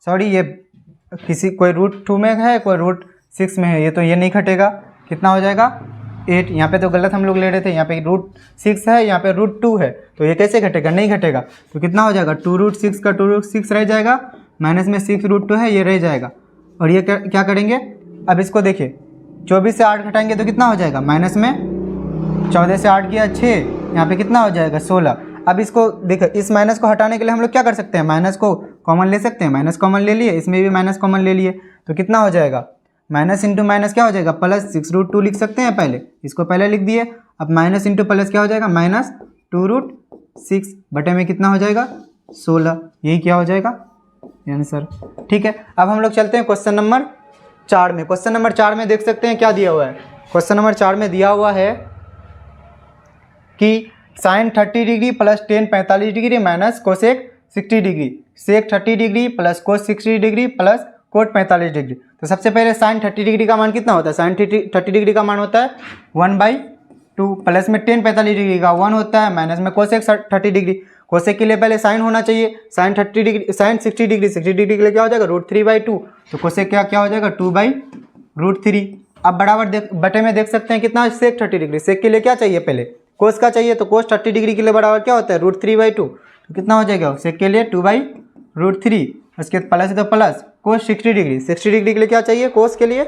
सॉरी ये किसी कोई √2 में है कोई √6 में है, ये तो ये नहीं घटेगा। कितना हो जाएगा 8, यहाँ पे तो गलत हम लोग ले रहे थे, यहाँ पे √6 है यहाँ पे √2 है, तो ये कैसे घटेगा नहीं घटेगा। तो कितना हो जाएगा 2√6 का 2√6 रह जाएगा माइनस में 6√2 है ये रह जाएगा। और ये क्या करेंगे अब इसको देखिए 24 से 8 घटाएंगे तो कितना हो जाएगा माइनस में 14 से 8 गया 6, यहाँ पे कितना हो जाएगा 16। अब इसको देखो इस माइनस को हटाने के लिए हम लोग क्या कर सकते हैं माइनस को कॉमन ले सकते हैं, माइनस कॉमन ले लिए, इसमें भी माइनस कॉमन ले लिए तो कितना हो जाएगा माइनस इंटू माइनस क्या हो जाएगा प्लस 6√2 लिख सकते हैं, पहले इसको पहले लिख दिए। अब माइनस इंटू प्लस क्या हो जाएगा माइनस 2√6 बटे में कितना हो जाएगा 16, यही क्या हो जाएगा आंसर। ठीक है, अब हम लोग चलते हैं क्वेश्चन नंबर 4 में। क्वेश्चन नंबर 4 में देख सकते हैं क्या दिया हुआ है। क्वेश्चन नंबर 4 में दिया हुआ है कि sine 30 degree plus tan 45 degree minus cosec 60 degree, sec 30 degree plus cos 60 degree plus cot 45 degree. तो सबसे पहले साइन 30 डिग्री का मान कितना होता है, साइन 30 डिग्री का मान होता है 1/2 प्लस में टेन 45 डिग्री का 1 होता है माइनस में कोसेक 30 डिग्री। कोसेक के लिए पहले साइन होना चाहिए, sine 30 degree sine 60 degree 60 degree के लिए क्या हो जाएगा √3/2, तो कोसेक क्या हो जाएगा 2/√3। अब बराबर बटे में देख सकते हैं कितना सेक 30 डिग्री, सेक के लिए क्या चाहिए पहले कोस का चाहिए, तो कोस 30 डिग्री के लिए बराबर क्या होता है √3/2, तो कितना हो जाएगा सेक के लिए 2/√3। उसके बाद प्लस है तो प्लस कोस 60 डिग्री, 60 डिग्री के लिए क्या चाहिए कोस के लिए,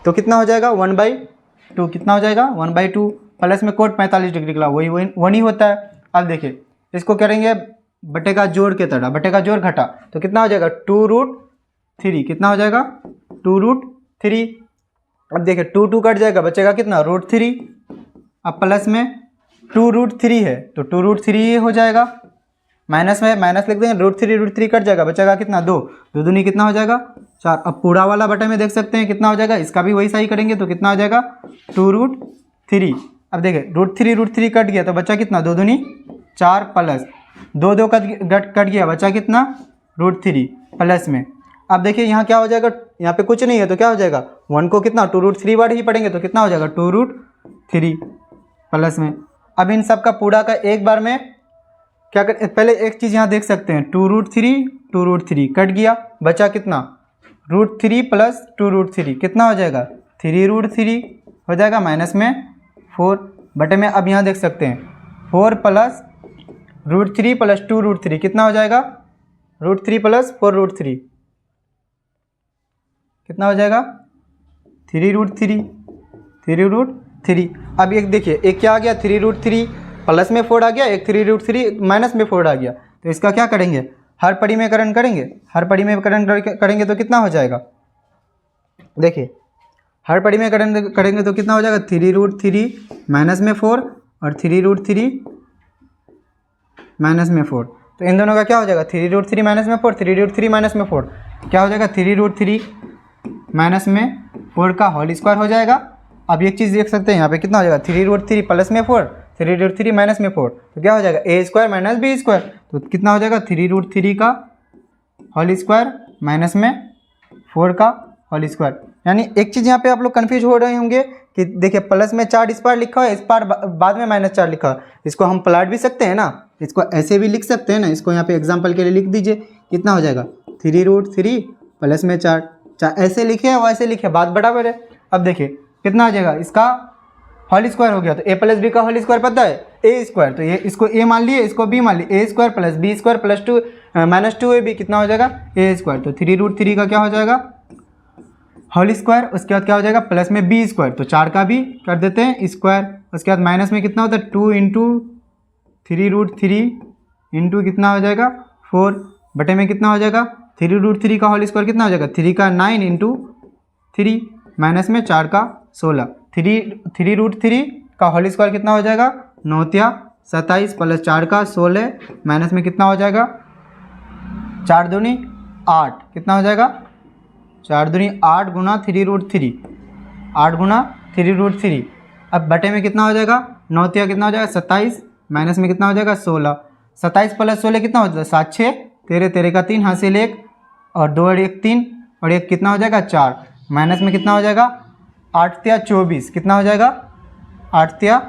तो कितना हो जाएगा 1/2, कितना हो जाएगा 1/2 प्लस में कोट 45 डिग्री के लिए वही 1 ही होता है। अब देखिए इसको करेंगे बटे का जोड़ के तरह, बटे का जोड़ घटा तो कितना हो जाएगा 2√3, कितना हो जाएगा 2√3। अब देखिए 2 कट जाएगा बचेगा कितना √3, अब प्लस में 2√3 है तो 2√3 हो जाएगा, माइनस में माइनस लिख देंगे √3 कट जाएगा बचेगा कितना 2 दूनी कितना हो जाएगा 4। अब पूरा वाला बटे में देख सकते हैं कितना हो जाएगा, इसका भी वही सही करेंगे तो कितना हो जाएगा 2√3। अब देखिए √3 कट गया तो बचा कितना 2 दूनी 4 प्लस 2 कट गया बचा कितना √3 प्लस में। अब देखिए यहाँ क्या हो जाएगा, यहाँ पे कुछ नहीं है तो क्या हो जाएगा 1 को कितना 2√3 बार ही पढ़ेंगे तो कितना हो जाएगा 2√3 प्लस में। अब इन सब का पूरा का एक बार में क्या कर, पहले एक चीज़ यहाँ देख सकते हैं 2√3 कट गया बचा कितना √3 प्लस 2√3 कितना हो जाएगा 3√3 हो जाएगा माइनस में 4 बटे में। अब यहाँ देख सकते हैं 4 प्लस √3 + 2√3 कितना हो जाएगा? √3 + 4√3 कितना हो जाएगा? 3√3 3√3। अब एक देखिए, एक क्या आ गया 3√3 प्लस में 4 आ गया, एक 3√3 माइनस में 4 आ गया। तो इसका क्या करेंगे? हर परिमेयकरण करेंगे। हर परिमेयकरण करेंगे तो कितना हो जाएगा? देखिए हर परिमेयकरण करेंगे तो कितना हो जाएगा? 3√3 माइनस में 4 और 3√3 माइनस में 4। तो इन दोनों का क्या हो जाएगा? 3√3 माइनस में 4, 3√3 माइनस में 4 क्या हो जाएगा? 3√3 माइनस में 4 का होल स्क्वायर हो जाएगा। अब एक चीज़ देख सकते हैं यहाँ पे कितना हो जाएगा? 3√3 प्लस में 4, 3√3 माइनस में 4 तो क्या हो जाएगा? a² minus b²। तो कितना हो जाएगा? 3√3 का होल स्क्वायर माइनस में 4 का होल स्क्वायर। यानी एक चीज़ यहाँ पे आप लोग कन्फ्यूज हो रहे होंगे कि देखिए प्लस में 4 इस पार लिखा है, इस पार बाद में -4 लिखा है। इसको हम पलट भी सकते हैं ना, इसको ऐसे भी लिख सकते हैं ना। इसको यहाँ पे एग्जांपल के लिए लिख दीजिए, कितना हो जाएगा? 3√3 प्लस में 4, चाहे ऐसे लिखे या वैसे लिखे, बात बराबर है। अब देखिए कितना आ जाएगा? इसका होल स्क्वायर हो गया। तो a + b का होल स्क्वायर पता है? a²। तो ये इसको a मान लिए, इसको b मान लिए, a² + b² + 2 -2ab कितना हो जाएगा? a²। तो 3√3 का क्या हो जाएगा? Whole square. उसके बाद क्या हो जाएगा? प्लस में b²। तो 4 का भी कर देते हैं स्क्वायर। उसके बाद माइनस में कितना होता है? 2 × 3√3 इंटू कितना हो जाएगा? 4 बटे में कितना हो जाएगा? 3√3 का होल स्क्वायर कितना हो जाएगा? 3 का 9 × 3 माइनस में 4 का 16। 3√3 का होल स्क्वायर कितना हो जाएगा? 9 × 27 प्लस 4 का 16 माइनस में कितना हो जाएगा? 4 दूनी 8 कितना हो जाएगा? 4 दूनी 8 गुना 3√3, 8 गुना 3√3। अब बटे में कितना हो जाएगा? 9 कितना हो जाएगा? 27 माइनस में कितना हो जाएगा? 16। 27 + 16 कितना हो जाएगा? 7 6 13, 13 का 3 हासिल 1 और 2 और 1 3 और 1 कितना हो जाएगा? 4 माइनस में कितना हो जाएगा? 8 × 24 कितना हो जाएगा? 8 ×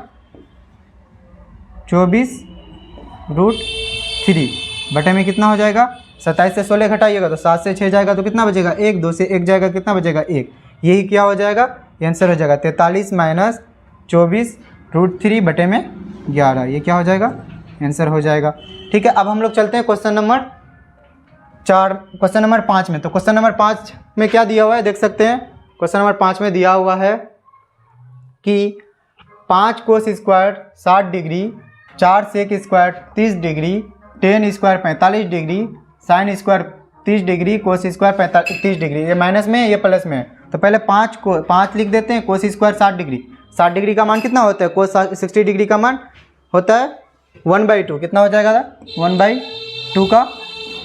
24√3 बटे में कितना हो जाएगा? 27 से 16 घटाइएगा तो 7 से 6 जाएगा तो कितना बचेगा? 1। 2 से 1 जाएगा कितना बचेगा? 1। यही क्या हो जाएगा? आंसर हो जाएगा 43 - 24√3 बटे में 11। ये क्या हो जाएगा? आंसर हो जाएगा। ठीक है, अब हम लोग चलते हैं क्वेश्चन नंबर 5 में। तो क्वेश्चन नंबर 5 में क्या दिया हुआ है देख सकते हैं। क्वेश्चन नंबर 5 में दिया हुआ है कि 5 cos square 60 degree, 4 sec square 30 degree, tan square 45 degree, sin square 30 degree, cos square 30 degree. ये माइनस में है, ये प्लस में है। तो पहले 5 लिख देते हैं। cos स्क्वायर 60 डिग्री, 60 डिग्री का मान कितना होता है? cos 60 डिग्री का मान होता है 1/2। कितना हो जाएगा? 1/2 का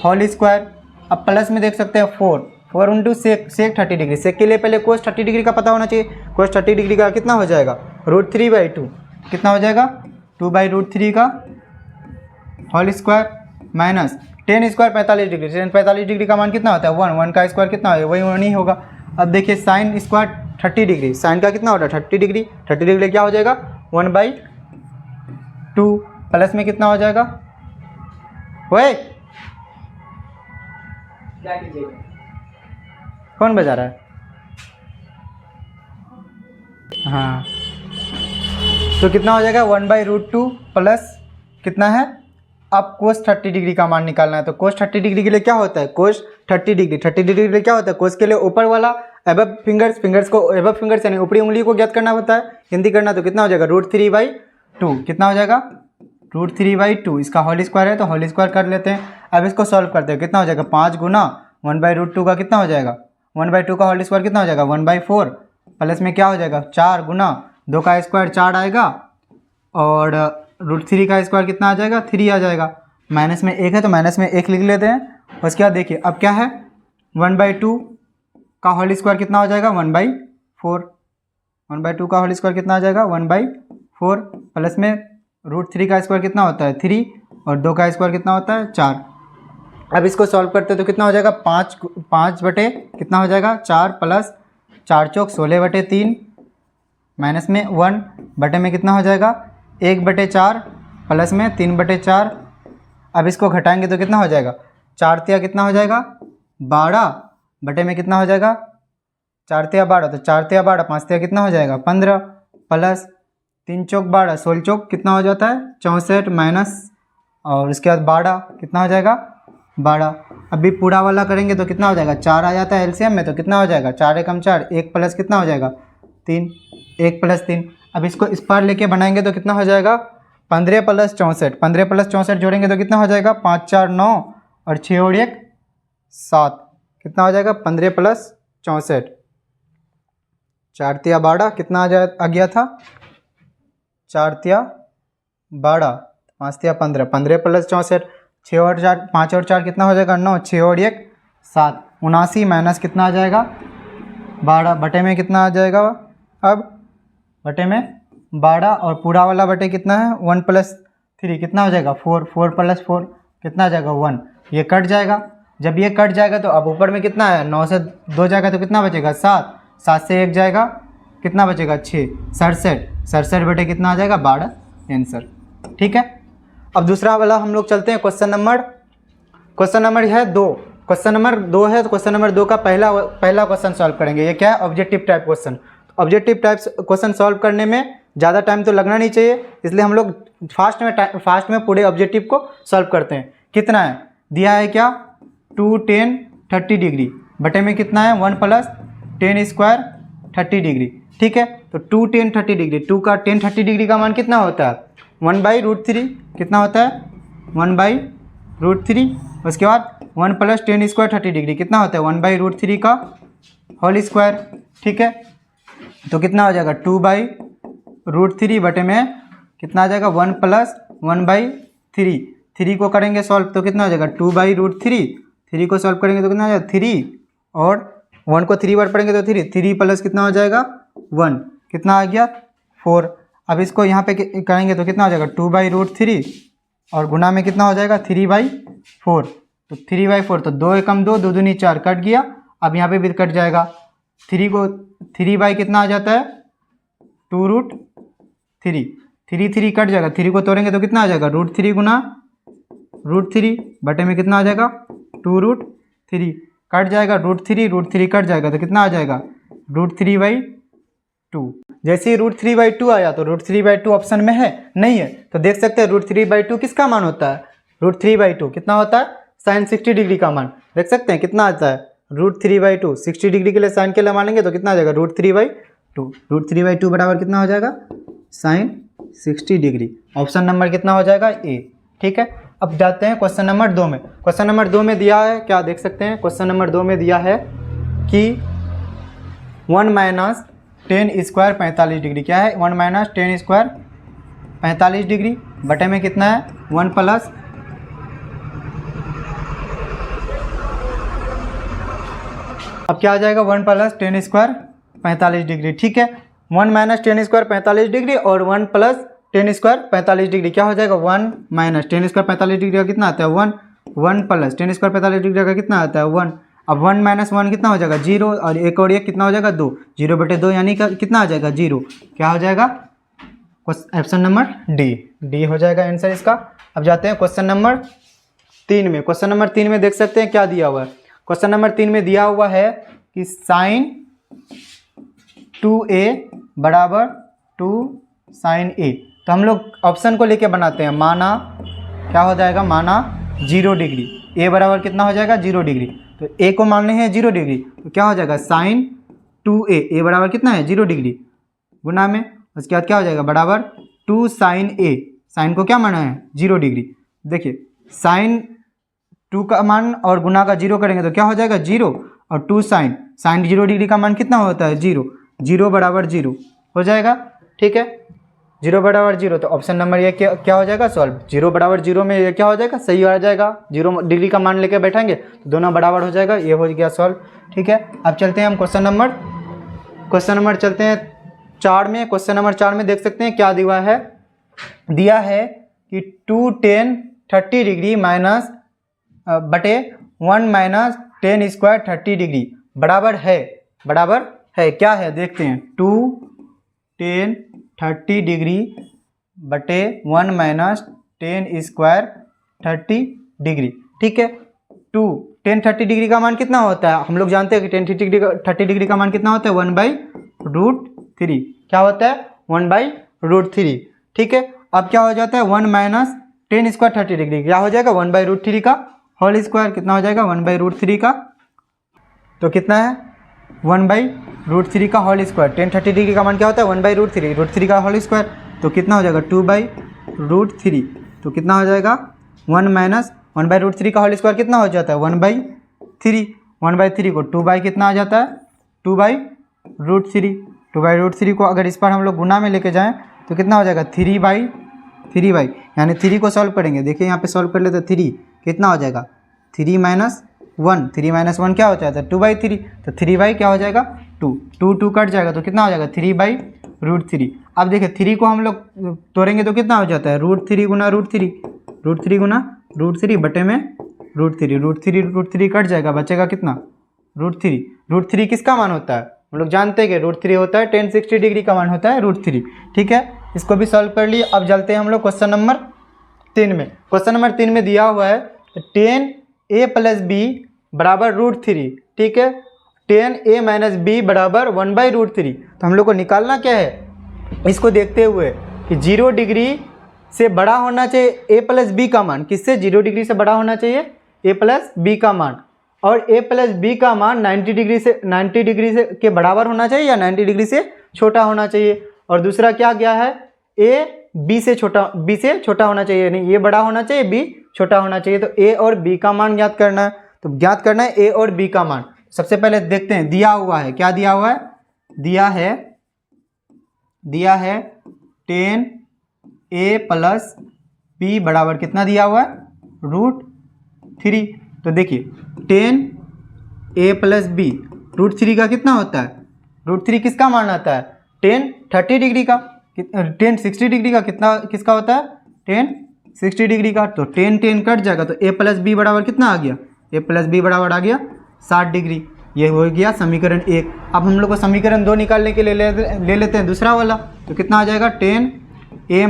होल स्क्वायर। अब प्लस में देख सकते हैं 4 × sec 30 डिग्री। सेक के लिए पहले cos 30 डिग्री का पता होना चाहिए। cos 30 डिग्री का कितना हो जाएगा? √3/2 कितना हो जाएगा? 2/√3 का whole square minus tan square 45 degree. tan 45 degree का मान कितना होता है? 1 का स्क्वायर कितना होगा? वही 1 ही होगा। अब देखिए sin स्क्वायर 30 डिग्री, साइन का कितना होता है? 30 डिग्री। 30 डिग्री क्या हो जाएगा? 1/2 प्लस में कितना हो जाएगा? वही कौन बजा रहा है? हाँ, तो कितना हो जाएगा? 1/√2 प्लस कितना है? अब cos 30 डिग्री का मान निकालना है। तो cos 30 डिग्री के लिए क्या होता है? cos 30 डिग्री, 30 डिग्री के लिए क्या होता है? cos के लिए ऊपर वाला एबव फिंगर्स को एबव फिंगर्स यानी ऊपरी उंगली को ज्ञात करना होता है, हिंदी करना। तो कितना हो जाएगा? √3/2 कितना हो जाएगा? √3/2। इसका होल स्क्वायर है तो होल स्क्वायर कर लेते हैं। अब इसको सॉल्व करते हैं। कितना हो जाएगा? 5 गुना 1/√2 का कितना हो जाएगा? 1/2 का होल स्क्वायर कितना हो जाएगा? 1/4 प्लस में क्या हो जाएगा? 4 गुना 2 का स्क्वायर 4 आएगा और √3 का स्क्वायर कितना आ जाएगा? 3 आ जाएगा। माइनस में 1 है तो माइनस में 1 लिख लेते हैं। उसके बाद देखिए अब क्या है? 1/2 का होल स्क्वायर कितना हो जाएगा? 1/4। 1/2 का होल स्क्वायर कितना आ जाएगा? 1/4 प्लस में √3 का स्क्वायर कितना होता है? 3 और 2 का स्क्वायर कितना होता है? 4। अब इसको सॉल्व करते हैं तो कितना हो जाएगा? 5 बटे कितना हो जाएगा? 4 प्लस 4 चौक 16/3 माइनस में 1 बटे में कितना हो जाएगा? 1/4 प्लस में 3/4। अब इसको घटाएंगे तो कितना हो जाएगा? 4 तिया कितना हो जाएगा? 12 बटे में कितना हो जाएगा? 4 तिया 12, तो 4 तिया 12, 5 तिया कितना हो जाएगा? 15 प्लस 3 चौक 12, 16 चौक कितना हो जाता है? 64 माइनस और उसके बाद 12 कितना हो जाएगा 12। अभी पूरा वाला करेंगे तो कितना हो जाएगा 4 आ जाता है एलसीएम में, तो कितना हो जाएगा 4 एकम 4, 1 प्लस कितना हो जाएगा 3, 1 प्लस 3। अब इसको इस पार लेके बनाएंगे तो कितना हो जाएगा 15 प्लस 64, 15 प्लस 64 जोड़ेंगे तो कितना हो जाएगा 5 4 9 और 6 और 1 7, कितना हो जाएगा 15 प्लस 64, 4 तिया 12 कितना आ गया था 4 तिया 12, 5 तिया 15, 15 प्लस 64, 6 और 4 5 और 4 कितना हो जाएगा 9, 6 और 1 7, 79 माइनस कितना आ जाएगा 12 बटे में कितना आ जाएगा, अब बटे में 12 और पूरा वाला बटे कितना है 1 प्लस 3 कितना हो जाएगा 4, 4 प्लस 4 कितना आ जाएगा 1, ये कट जाएगा। जब ये कट जाएगा तो अब ऊपर में कितना है 9 से 2 जाएगा तो कितना बचेगा 7, 7 से 1 जाएगा कितना बचेगा 6, 67, 67 बटे कितना आ जाएगा 12 आंसर। ठीक है, अब दूसरा वाला हम लोग चलते हैं क्वेश्चन नंबर है 2, क्वेश्चन नंबर 2 है तो क्वेश्चन नंबर 2 का पहला क्वेश्चन सॉल्व करेंगे। ये क्या है objective type question. Objective type question solve करने में ज़्यादा टाइम तो लगना नहीं चाहिए, इसलिए हम लोग फास्ट में पूरे ऑब्जेक्टिव को सॉल्व करते हैं। कितना है दिया है क्या 2 10 30 डिग्री बटे में कितना है 1 प्लस 10 स्क्वायर 30 डिग्री। ठीक है, तो 2 10 30 डिग्री 2 का 10 30 डिग्री का मान कितना होता है 1/√3 कितना होता है 1/√3। उसके बाद 1 प्लस 10 स्क्वायर 30 डिग्री कितना होता है 1/√3 का होल स्क्वायर। ठीक है, तो कितना हो जाएगा 2/√3 बटे में कितना आ जाएगा 1 प्लस 1/3, 3 को करेंगे सॉल्व तो कितना हो जाएगा 2/√3, 3 को सॉल्व करेंगे तो कितना हो जाएगा 3 और 1 को 3 बार पढ़ेंगे तो 3 प्लस कितना हो जाएगा 1 कितना आ गया 4। अब इसको यहाँ पे करेंगे तो कितना हो जाएगा 2/√3 और गुना में कितना हो जाएगा 3/4, तो 3/4 तो 2 एकम 2 2 दूनी 4 कट गया। अब यहाँ पे भी कट जाएगा 3 को 3 बाई कितना आ जाता है 2√3, 3 3 कट जाएगा, 3 को तोड़ेंगे तो कितना आ जाएगा √3 गुना √3 बटे में कितना आ जाएगा 2√3 कट जाएगा √3 कट जाएगा तो कितना आ जाएगा √3/2। जैसे ही √3/2 आया तो √3/2 ऑप्शन में है नहीं है, तो देख सकते हैं √3/2 किसका मान होता है √3/2 कितना होता है साइन 60 डिग्री का मान। देख सकते हैं कितना आता है √3/2, 60 डिग्री के लिए साइन के लिए मानेंगे तो कितना आ जाएगा √3/2, √3/2 बराबर कितना हो जाएगा साइन 60 डिग्री। ऑप्शन नंबर कितना हो जाएगा ए। ठीक है, अब जाते हैं क्वेश्चन नंबर 2 में। क्वेश्चन नंबर 2 में दिया है क्या देख सकते हैं, क्वेश्चन नंबर 2 में दिया है कि 1 माइनस 10 स्क्वायर 45 डिग्री क्या है 1 माइनस 10 स्क्वायर 45 डिग्री बटे में कितना है 1 प्लस अब क्या आ जाएगा 1 प्लस 10 स्क्वायर 45 डिग्री। ठीक है, 1 माइनस 10 स्क्वायर 45 डिग्री और 1 प्लस 10 स्क्वायर 45 डिग्री क्या हो जाएगा 1 माइनस 10 स्क्वायर 45 डिग्री का कितना आता है 1, 1 प्लस 10 स्क्वायर 45 डिग्री का कितना आता है 1। अब 1 माइनस 1 कितना हो जाएगा 0 और 1 और 1 कितना हो जाएगा 2, 0 बटे 2 यानी कितना आ जाएगा 0, क्या हो जाएगा ऑप्शन नंबर डी हो जाएगा आंसर इसका। अब जाते हैं क्वेश्चन नंबर 3 में। क्वेश्चन नंबर 3 में देख सकते हैं क्या दिया हुआ है। क्वेश्चन नंबर 3 में दिया हुआ है कि साइन 2a बराबर 2 साइन a, तो हम लोग ऑप्शन को लेके बनाते हैं। माना क्या हो जाएगा माना 0 डिग्री, a बराबर कितना हो जाएगा 0 डिग्री, तो a को मानने हैं 0 डिग्री तो क्या हो जाएगा साइन 2a, a बराबर कितना है 0 डिग्री गुना में उसके बाद क्या हो जाएगा बराबर 2 साइन a, साइन को क्या माना है 0 डिग्री। देखिए साइन 2 का मान और गुना का 0 करेंगे तो क्या हो जाएगा 0 और 2 साइन 0 डिग्री का मान कितना होता है 0, 0 बराबर 0 हो जाएगा। ठीक है, 0 बराबर 0 तो ऑप्शन नंबर ये क्या हो जाएगा सॉल्व। 0 बराबर 0 में ये क्या हो जाएगा सही आ जाएगा, 0 डिग्री का मान लेके बैठेंगे तो दोनों बराबर हो जाएगा, ये हो गया सॉल्व। ठीक है, अब चलते हैं हम क्वेश्चन नंबर चलते हैं 4 में। क्वेश्चन नंबर 4 में देख सकते हैं क्या दिया है कि 2 10 30 डिग्री माइनस बटे 1 माइनस 10 स्क्वायर 30 डिग्री बराबर है क्या है देखते हैं 2 10 30 डिग्री बटे 1 माइनस 10 स्क्वायर 30 डिग्री। ठीक है, 2 10 30 डिग्री का मान कितना होता है हम लोग जानते हैं कि 30 डिग्री का मान कितना होता है 1/√3, क्या होता है 1/√3। ठीक है, अब क्या हो जाता है 1 माइनस टेन स्क्वायर 30 डिग्री क्या हो जाएगा 1/√3 का होल स्क्वायर कितना हो जाएगा 1/√3 का, तो कितना है 1/√3 का होल स्क्वायर। टेन 30 डिग्री का मान क्या होता है 1/√3, √3 का होल स्क्वायर तो कितना हो जाएगा 2/√3, तो कितना हो जाएगा 1/√3 का होल स्क्वायर कितना हो जाता है 1/3, 1/3 को 2 कितना आ जाता है 2/√3, 2/√3 को अगर इस पर हम लोग गुना में लेके जाएं तो कितना हो जाएगा 3/3 यानी 3 को सॉल्व करेंगे। देखिए यहाँ पे सॉल्व कर लेते 3 कितना हो जाएगा 3 - 1 क्या हो जाता है 2/3, तो 3 क्या हो जाएगा 2 कट जाएगा तो कितना हो जाएगा 3/√3। अब देखिए 3 को हम लोग तोड़ेंगे तो कितना हो जाता है √3 गुना √3, √3 गुना √3 बटे में √3 कट जाएगा, बचेगा कितना √3। √3 किसका मान होता है हम लोग जानते हैं कि √3 होता है tan 60 डिग्री का मान होता है √3। ठीक है, इसको भी सॉल्व कर लिए। अब चलते हैं हम लोग क्वेश्चन नंबर 3 में। क्वेश्चन नंबर 3 में दिया हुआ है tan a + b बराबर √3। ठीक है, tan a - b बराबर 1/√3। तो हम लोग को निकालना क्या है इसको देखते हुए कि 0 डिग्री से बड़ा होना चाहिए a + b का मान, किससे 0 डिग्री से बड़ा होना चाहिए a + b का मान, और a + b का मान 90 डिग्री से के बराबर होना चाहिए या 90 डिग्री से छोटा होना चाहिए। और दूसरा क्या गया है a b से छोटा होना चाहिए, यानी ये बड़ा होना चाहिए b छोटा होना चाहिए। तो a और b का मान ज्ञात करना है, तो ज्ञात करना है a और b का मान। सबसे पहले देखते हैं दिया हुआ है, क्या दिया हुआ है, दिया है tan a + b बराबर कितना दिया हुआ है √3। तो देखिए tan a + b √3 का कितना होता है, √3 किसका मान आता है tan 30 डिग्री का, tan 60 डिग्री का किसका होता है tan 60 डिग्री का। तो tan कट जाएगा तो a + b बराबर कितना आ गया, a + b बराबर आ गया 60 डिग्री। ये हो गया समीकरण 1। अब हम लोग को समीकरण 2 निकालने के लिए ले लेते हैं दूसरा वाला, तो कितना आ जाएगा tan a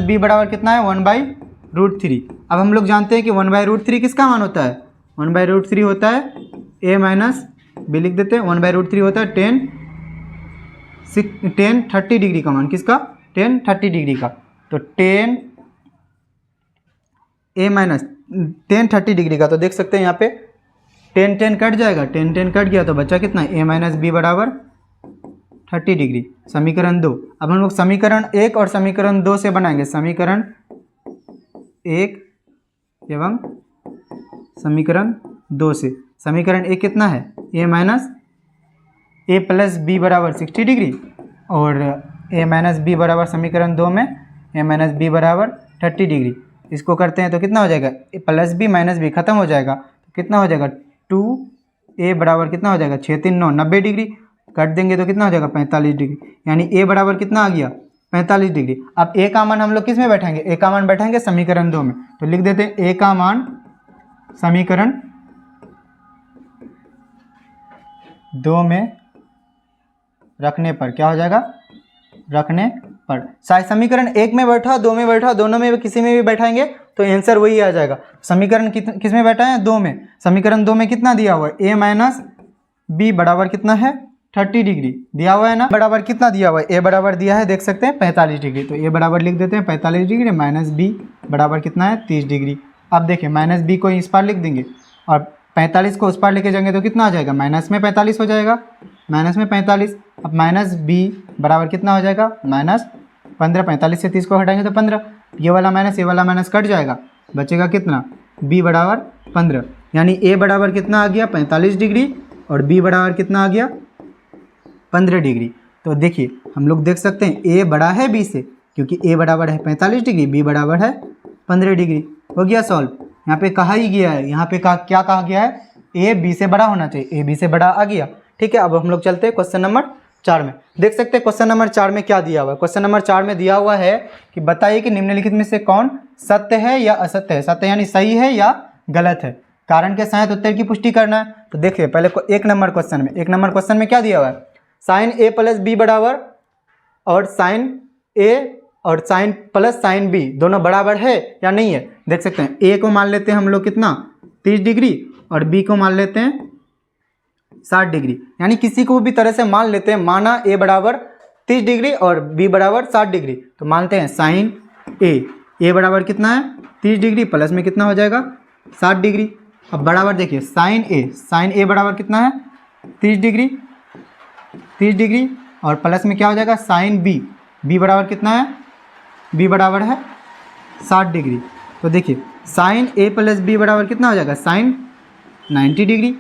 - b बराबर कितना है 1/√3। अब हम लोग जानते हैं कि 1/√3 किसका मान होता है, 1/√3 होता है a - b, लिख देते हैं 1/√3 होता है tan 30 डिग्री का मान, किसका tan 30 डिग्री का। तो tan 30 डिग्री का, तो देख सकते हैं यहाँ पे tan कट जाएगा, tan कट गया तो बचा कितना a - b बराबर 30 डिग्री, समीकरण 2। अब हम लोग समीकरण 1 और समीकरण 2 से बनाएंगे, समीकरण 1 एवं समीकरण 2 से। समीकरण 1 कितना है a + b बराबर 60 डिग्री, और a - b बराबर समीकरण 2 में a - b बराबर 30 डिग्री। इसको करते हैं तो कितना हो जाएगा +b - b खत्म हो जाएगा, तो कितना हो जाएगा 2a बराबर कितना हो जाएगा 6 3 9 90 डिग्री, कट देंगे तो कितना हो जाएगा 45 डिग्री, यानी a बराबर कितना आ गया 45 डिग्री। अब a का मान हम लोग किस में बैठाएंगे, a का मान बैठाएंगे समीकरण 2 में, तो लिख देते हैं a का मान समीकरण 2 में रखने पर क्या हो जाएगा, रखने पर चाहे समीकरण 1 में बैठा 2 में बैठा, दोनों में किसी में भी बैठाएंगे तो आंसर वही आ जाएगा। समीकरण किस में बैठा है 2 में, समीकरण 2 में कितना दिया हुआ है a - b बराबर कितना है 30 डिग्री दिया हुआ है ना, बराबर कितना दिया हुआ है a बराबर दिया है देख सकते हैं 45 डिग्री, तो a बराबर लिख देते हैं 45 डिग्री -b बराबर कितना है 30 डिग्री। अब देखिए -b को इस पार लिख देंगे और 45 को उस पार लेके जाएंगे तो कितना आ जाएगा माइनस में 45 हो जाएगा, माइनस में 45। अब -b बराबर कितना हो जाएगा -15, 45 से 30 को हटाएंगे तो 15, ये वाला माइनस कट जाएगा, बचेगा कितना b बराबर 15, यानी a बराबर कितना आ गया 45 डिग्री और b बराबर कितना आ गया 15 डिग्री। तो देखिए हम लोग देख सकते हैं a बड़ा है b से, क्योंकि a बराबर है 45 डिग्री, b बराबर है 15 डिग्री। हो गया सॉल्व। यहाँ पे कहा ही गया है, यहाँ पे क्या कहा गया है a b से बड़ा होना चाहिए, a b से बड़ा आ गया। ठीक है, अब हम लोग चलते हैं क्वेश्चन नंबर 4 में। देख सकते हैं क्वेश्चन नंबर 4 में क्या दिया हुआ है। क्वेश्चन नंबर 4 में दिया हुआ है कि बताइए कि निम्नलिखित में से कौन सत्य है या असत्य है, सत्य यानी सही है या गलत है, कारण के सहित उत्तर की पुष्टि करना है। तो देखिए पहले 1 नंबर क्वेश्चन में क्या दिया हुआ है, साइन a + b बराबर और साइन a और साइन प्लस साइन b दोनों बराबर है या नहीं है। देख सकते हैं a को मान लेते हैं हम लोग कितना 30 डिग्री और b को मान लेते हैं 60 डिग्री, यानी किसी को भी तरह से मान लेते हैं, माना a बराबर 30 डिग्री और b बराबर 60 डिग्री, तो मानते हैं साइन ए बराबर कितना है 30 डिग्री, प्लस में कितना हो जाएगा 60 डिग्री। अब बराबर देखिए साइन ए बराबर कितना है 30 डिग्री और प्लस में क्या हो जाएगा साइन बी बराबर कितना है, बी बराबर है 60 डिग्री। तो देखिए साइन ए प्लस बी बराबर कितना हो जाएगा साइन 90 डिग्री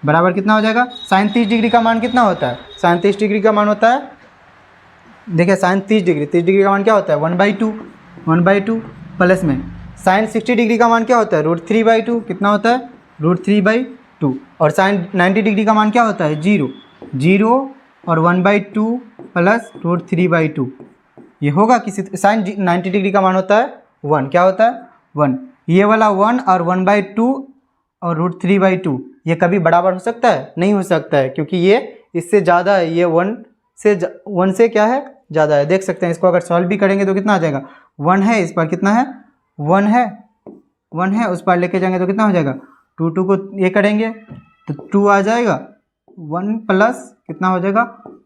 बराबर कितना हो जाएगा साइन 30 डिग्री का मान कितना होता है, साइन 30 डिग्री का मान होता है, देखिए साइन 30 डिग्री का मान क्या होता है 1/2 प्लस में साइन 60 डिग्री का मान क्या होता है √3/2 कितना होता है √3/2 और साइन 90 डिग्री का मान क्या होता है 0 और 1/2 प्लस √3/2 ये होगा किसी साइन 90 डिग्री का मान होता है 1 क्या होता है 1। ये वाला 1 और 1/2 और √3/2 ये कभी बराबर हो सकता है, नहीं हो सकता है, क्योंकि ये इससे ज़्यादा है, ये 1 से क्या है ज़्यादा है। देख सकते हैं इसको अगर सॉल्व भी करेंगे तो कितना आ जाएगा 1 है, इस पर कितना है 1 है, उस पर लेके जाएंगे तो कितना हो जाएगा 2 को ये करेंगे तो 2 आ जाएगा, 1 प्लस कितना हो जाएगा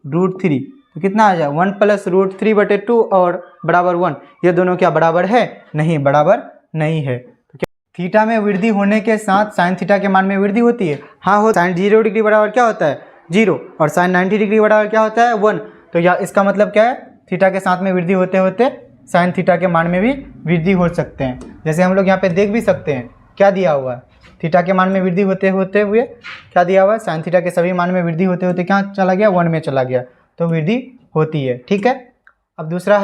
√3 तो कितना आ जाएगा 1 प्लस √3/2 और बराबर 1। ये दोनों क्या बराबर है, नहीं बराबर नहीं है। तो क्या थीटा में वृद्धि होने के साथ साइन थीटा के मान में वृद्धि होती है, हाँ हो। साइन 0 डिग्री बराबर क्या होता है 0 और साइन 90 डिग्री बराबर क्या होता है 1। तो या इसका मतलब क्या है थीटा के साथ में वृद्धि होते होते साइन थीटा के मान में भी वृद्धि हो सकते हैं। जैसे हम लोग यहाँ पे देख भी सकते हैं क्या दिया हुआ है, थीटा के मान में वृद्धि होते होते हुए क्या दिया हुआ है साइन थीटा के सभी मान में वृद्धि होते होते क्या चला गया 1 में चला गया, तो वृद्धि होती है। ठीक है, अब दूसरा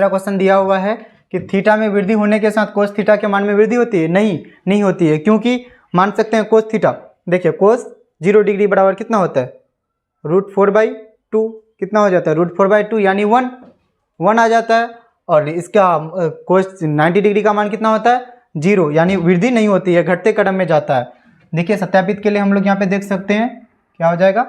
क्वेश्चन दिया हुआ है कि थीटा में वृद्धि होने के साथ कोस थीटा के मान में वृद्धि होती है, नहीं होती है, क्योंकि मान सकते हैं कोस थीटा, देखिए कोस 0 डिग्री बराबर कितना होता है √4/2 कितना हो जाता है √4/2 यानी 1 आ जाता है, और इसका कोस 90 डिग्री का मान कितना होता है 0 यानी वृद्धि नहीं होती है, घटते क्रम में जाता है। देखिए सत्यापित के लिए हम लोग यहाँ पे देख सकते हैं क्या हो जाएगा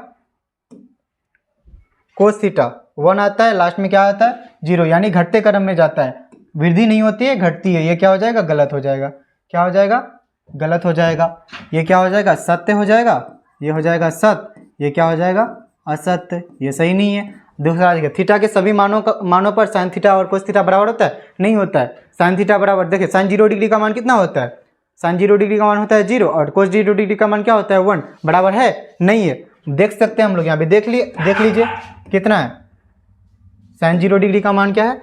कोस थीटा 1 आता है, लास्ट में क्या आता है 0 यानी घटते क्रम में जाता है, वृद्धि नहीं होती है घटती है। ये क्या हो जाएगा गलत हो जाएगा, क्या हो जाएगा गलत हो जाएगा, ये क्या हो जाएगा सत्य हो जाएगा, ये हो जाएगा सत्य, ये क्या हो जाएगा असत्य, ये सही नहीं है। दूसरा देखिए थीटा के सभी मानों पर साइन थीटा और कोस थीटा बराबर होता है, नहीं होता है। साइन थीटा बराबर देखिए साइन 0 डिग्री का मान कितना होता है, साइन 0 डिग्री का मान होता है 0 और कोस 0 डिग्री का मान क्या होता है 1 बराबर है, नहीं है। देख सकते हैं हम लोग यहाँ पे देख लीजिए कितना है साइन 0 डिग्री का मान क्या है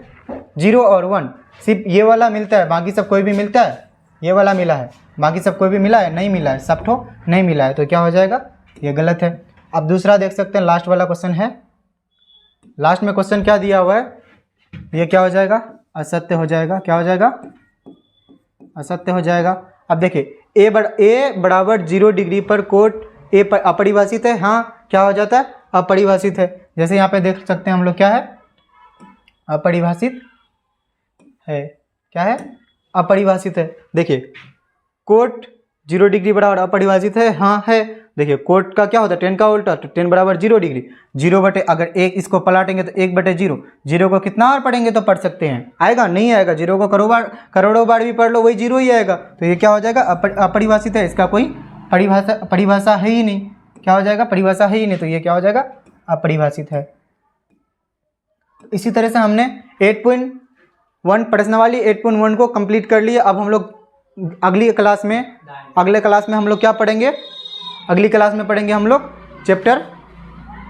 0 और 1, सिर्फ ये वाला मिलता है, बाकी सब कोई भी मिलता है, ये वाला मिला है, बाकी सब कोई भी मिला है, नहीं मिला है, सब ठो नहीं मिला है, तो क्या हो जाएगा ये गलत है। अब दूसरा देख सकते हैं लास्ट वाला क्वेश्चन है, लास्ट में क्वेश्चन क्या दिया हुआ है, ये क्या हो जाएगा असत्य हो जाएगा, क्या हो जाएगा असत्य हो जाएगा। अब देखिए ए बराबर 0 डिग्री पर कोट ए अपरिभाषित है, हाँ क्या हो जाता है अपरिभाषित है। जैसे यहाँ पे देख सकते हैं हम लोग क्या है अपरिभाषित है, क्या है अपरिभाषित है। देखिए कोट 0 डिग्री बराबर अपरिभाषित है, हाँ है। देखिए कोट का क्या होता है 10 का उल्टा, तो 10 बराबर 0 डिग्री, 0 बटे अगर एक इसको पलटेंगे तो 1/0, 0 को कितना बार पढ़ेंगे तो पढ़ सकते हैं, आएगा नहीं आएगा, 0 को करोड़ों बार भी पढ़ लो वही 0 ही आएगा। तो ये क्या हो जाएगा अपरिभाषित है, इसका कोई परिभाषा है ही नहीं, क्या हो जाएगा परिभाषा है ही नहीं, तो ये क्या हो जाएगा अपरिभाषित है। इसी तरह से हमने 8.1 प्रश्नावली 8.1 को कंप्लीट कर लिया। अब हम लोग अगले क्लास में हम लोग क्या पढ़ेंगे, अगली क्लास में पढ़ेंगे हम लोग चैप्टर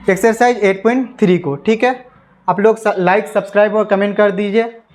एक्सरसाइज 8.3 को। ठीक है, आप लोग लाइक सब्सक्राइब और कमेंट कर दीजिए।